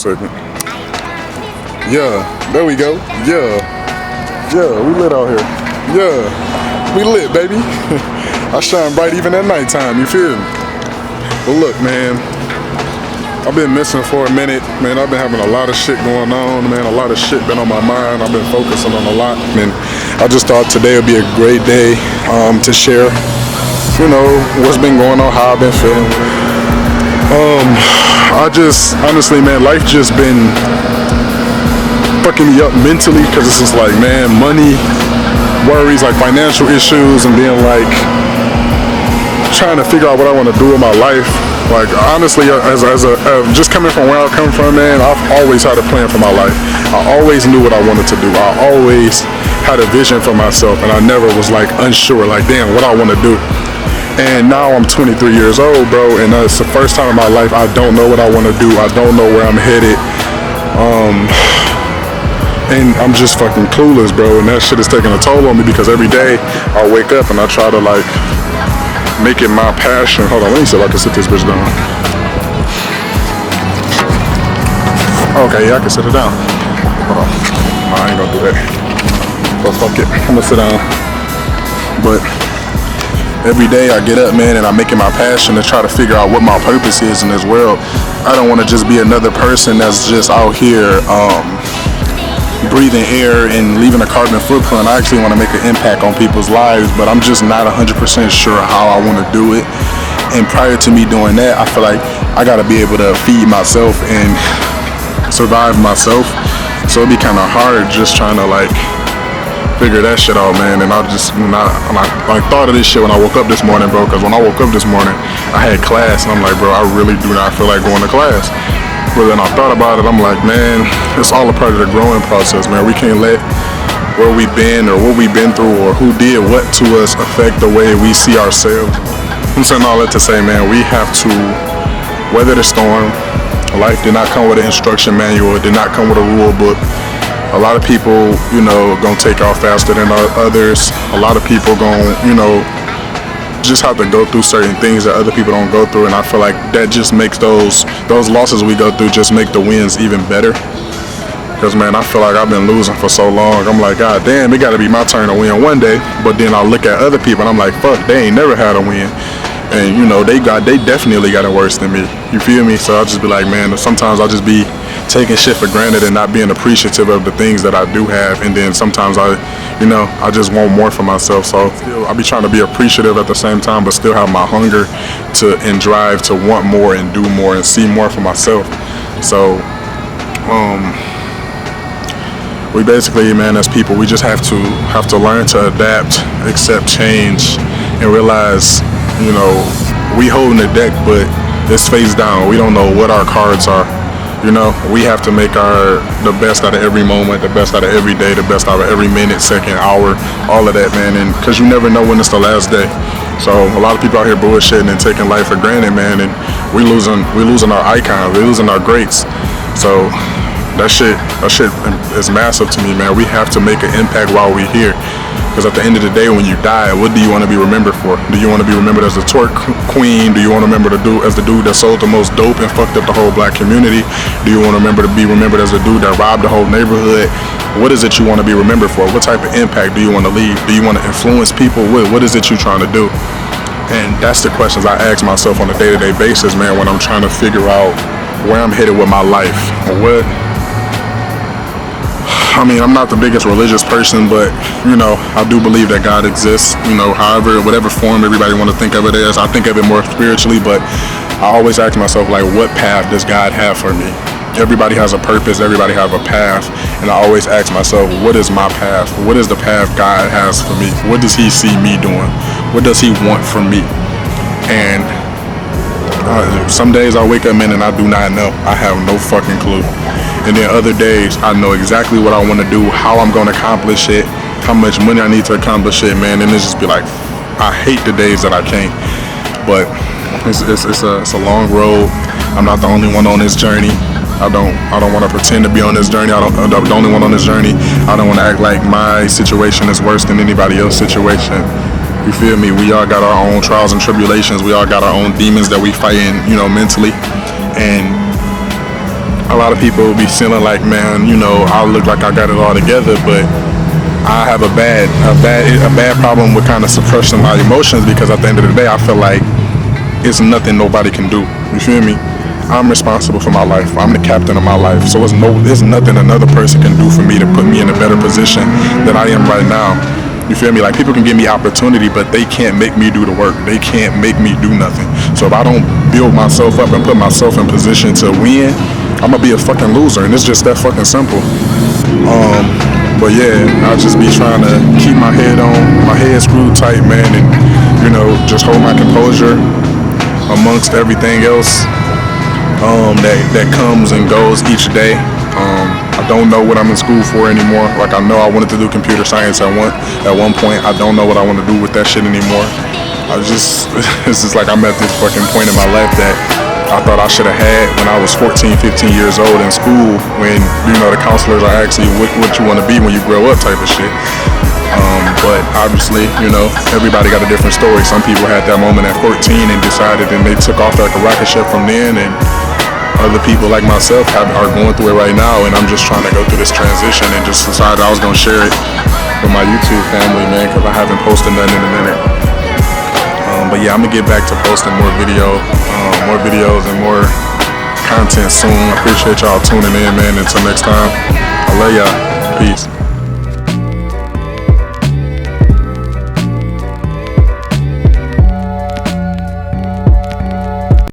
second. Yeah, there we go. Yeah, we lit out here. Yeah, we lit, baby. I shine bright even at nighttime, you feel me? But look, man, I've been missing for a minute, man. I've been having a lot of shit going on, man. A lot of shit been on my mind. I've been focusing on a lot, and I just thought today would be a great day to share, you know, what's been going on, how I've been feeling. I just, honestly, man, life just been fucking me up mentally, because it's just like, man, money, worries, like financial issues, and being like, trying to figure out what I want to do with my life. Like, honestly, as just coming from where I come from, man, I've always had a plan for my life. I always knew what I wanted to do. I always had a vision for myself, and I never was like unsure, like, damn, what I want to do. And now I'm 23 years old, bro, and it's the first time in my life I don't know what I want to do. I don't know where I'm headed. And I'm just fucking clueless, bro, and that shit is taking a toll on me, because every day I wake up and I try to, like, make it my passion. Hold on, let me see if I can sit this bitch down. Okay, yeah, I can sit it down. Hold on. No, I ain't gonna do that. But fuck it, I'm gonna sit down. But every day I get up, man, and I make it my passion to try to figure out what my purpose is in this world. I don't want to just be another person that's just out here breathing air and leaving a carbon footprint. I actually want to make an impact on people's lives, but I'm just not 100% sure how I want to do it. And prior to me doing that, I feel like I got to be able to feed myself and survive myself. So it'd be kind of hard just trying to, like, figure that shit out, man. And I thought of this shit when I woke up this morning, bro, because when I woke up this morning, I had class, and I'm like, bro, I really do not feel like going to class. But then I thought about it, I'm like, man, it's all a part of the growing process, man. We can't let where we've been or what we've been through or who did what to us affect the way we see ourselves. I'm saying all that to say, man, we have to weather the storm. Life did not come with an instruction manual. It did not come with a rule book. A lot of people, you know, gonna take off faster than others. A lot of people gonna, you know, just have to go through certain things that other people don't go through, and I feel like that just makes those losses we go through just make the wins even better. Because, man, I feel like I've been losing for so long. I'm like, god damn, it gotta be my turn to win one day. But then I look at other people and I'm like, fuck, they ain't never had a win, and you know, they definitely got it worse than me. You feel me? So I'll just be like, man, sometimes I'll just be taking shit for granted and not being appreciative of the things that I do have, and then sometimes I just want more for myself. So I'll be trying to be appreciative at the same time, but still have my hunger and drive to want more and do more and see more for myself. So we basically, man, as people, we just have to learn to adapt, accept change, and realize, you know, we holding the deck, but it's face down. We don't know what our cards are. You know, we have to make the best out of every moment, the best out of every day, the best out of every minute, second, hour, all of that, man. And because you never know when it's the last day. So a lot of people out here bullshitting and taking life for granted, man. And we losing our icons, we losing our greats. So that shit is massive to me, man. We have to make an impact while we're here. Because at the end of the day, when you die, what do you want to be remembered for? Do you want to be remembered as the twerk queen? Do you want to remember as the dude that sold the most dope and fucked up the whole black community? Do you want to be remembered as the dude that robbed the whole neighborhood? What is it you want to be remembered for? What type of impact do you want to leave? Do you want to influence people? What is it you're trying to do? And that's the questions I ask myself on a day-to-day basis, man, when I'm trying to figure out where I'm headed with my life. I mean, I'm not the biggest religious person, but, you know, I do believe that God exists, you know, whatever form everybody want to think of it as. I think of it more spiritually, but I always ask myself, like, what path does God have for me? Everybody has a purpose, everybody has a path, and I always ask myself, what is my path? What is the path God has for me? What does he see me doing? What does he want from me? And some days I wake up, man, and I do not know. I have no fucking clue. And then other days, I know exactly what I want to do, how I'm going to accomplish it, how much money I need to accomplish it, man. And it's just be like, I hate the days that I can't. But it's a long road. I'm not the only one on this journey. I don't want to pretend to be on this journey. I'm the only one on this journey. I don't want to act like my situation is worse than anybody else's situation. You feel me? We all got our own trials and tribulations. We all got our own demons that we fighting, you know, mentally. And a lot of people be feeling like, man, you know, I look like I got it all together, but I have a bad problem with kind of suppressing my emotions, because at the end of the day, I feel like it's nothing nobody can do. You feel me? I'm responsible for my life. I'm the captain of my life. So there's nothing another person can do for me to put me in a better position than I am right now. You feel me? Like, people can give me opportunity, but they can't make me do the work. They can't make me do nothing. So if I don't build myself up and put myself in position to win, I'm gonna be a fucking loser, and it's just that fucking simple. But yeah, I'll just be trying to keep my head screwed tight, man, and, you know, just hold my composure amongst everything else that comes and goes each day. I don't know what I'm in school for anymore. Like, I know I wanted to do computer science at one point. I don't know what I want to do with that shit anymore. It's just like I'm at this fucking point in my life that I thought I should have had when I was 14, 15 years old in school, when, you know, the counselors are asking you what you want to be when you grow up, type of shit. But obviously, you know, everybody got a different story. Some people had that moment at 14 and decided, and they took off like a rocket ship from then, and other people like myself are going through it right now, and I'm just trying to go through this transition, and just decided I was going to share it with my YouTube family, man, because I haven't posted nothing in a minute. But yeah, I'm going to get back to posting more videos and more content soon. I appreciate y'all tuning in, man. Until next time, I love y'all. Peace.